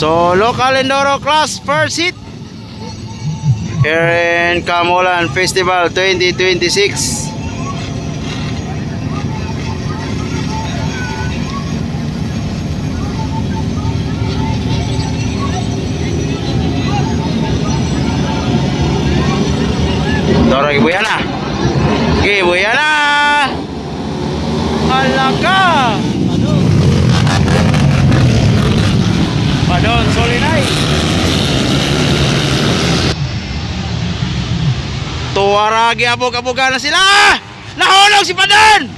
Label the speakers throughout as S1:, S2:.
S1: So local enduro class first hit here in Kamulan Festival 2026. Dorong ibu Yana. Ibu Yana. Halaka. Padon Solinay. Tuwaragi abog-abogan na sila. Nahulog si Padon.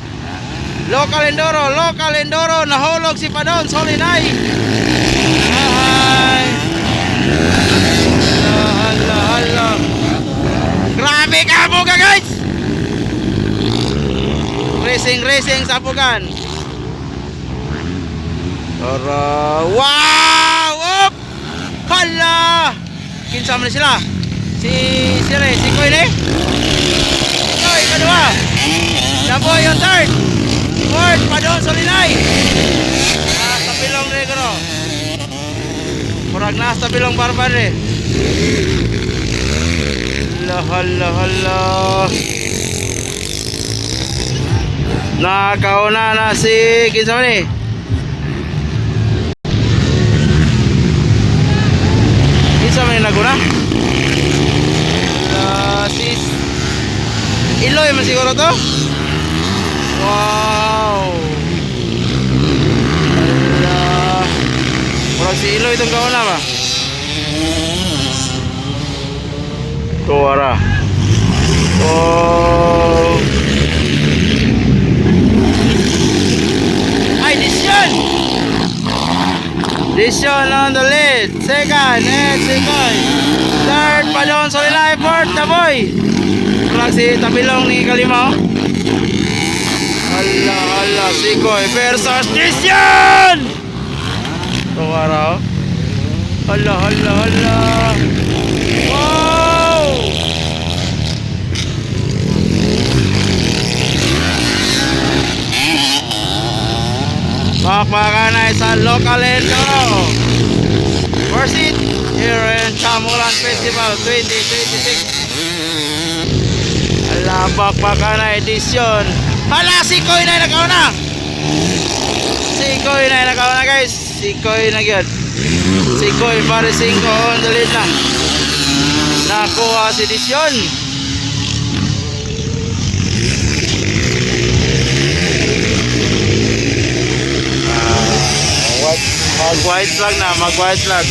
S1: Local enduro, nahulog si Padon Solinay. Ay. Hala. Grabe ka aboga guys. Racing sa abogan. Wow! Up! Hala! Kinsa man sila? Si Koy ni? Koy, kadua! Daboy yung third! Fourth, Padon Solinay! Sa pilong negro. Murag na sa pilong barbare. Hala. Nakauna na si kinsa man ni? Kinsa man ni naguna? Sis Iloy man siguro to? Wow. Hala. Murag si Iloy itong kauna ba? Tuwara. Oh. Ay, Disyon on the lead. Second, Sikoy. Third, Padon Solinay. Fourth, Taboy. Kurang si Tabilong ni Kalima. Hala, Sikoy versus Disyon. Tuwara. Hala. Wow. Pakpakan ay sa local enduro. First hit here in Kamulan Festival 2026. Hala, pakpakan ay edisyon. Hala, si Koy na nakauna. Guys. Si Koy na gyud. Si Koy pare 5 on the lead na. Nakuha si Disyon. Mag-white flag.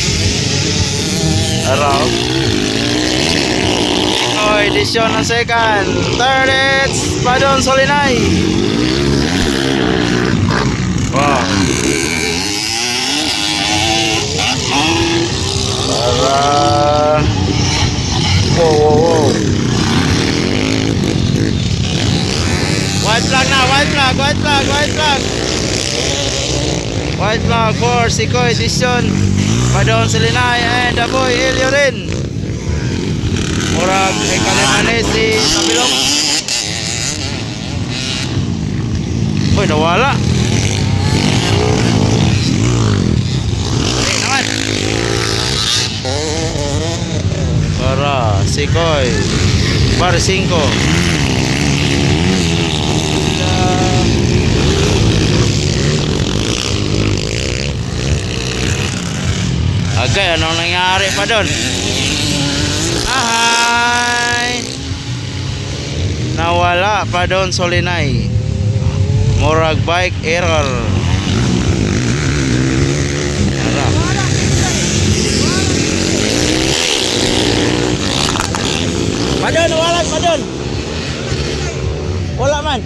S1: Araw. Oy, Disyon ang second. Third, it's Padon Solinay. Wow. Wow. White flag for Sikoy, Disyon, Padon Solinay, and Daboy Elio rin. Murag ay kalimane si Tabilong. Uy, nawala. Naman. Para Sikoy Bar 5. Agay, anong nangyari pa doon? Ahay! Nawala Padon Solinay. Murag bike error. Padon, nawala Padon. Wala man.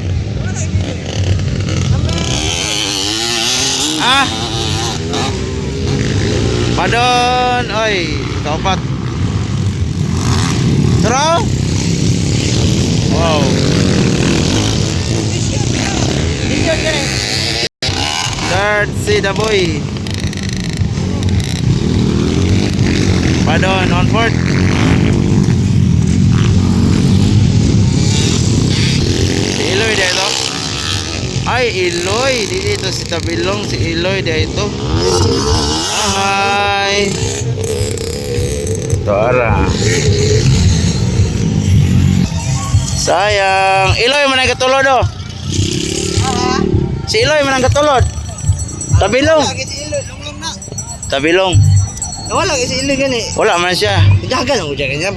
S1: Padon, oi, kaupat. Terus? Wow. Third si Daboy. Padon on fourth. Ay, Iloy. Dito si Tabilong. Si Iloy dito. Ay. Ito, ara. Sayang. Iloy, manang katulod, oh. Si Iloy, manang katulod. Tabilong. Tabilong.
S2: Wala kasi ilo gani.
S1: Wala man siya.
S2: Dagan ang uja kanya.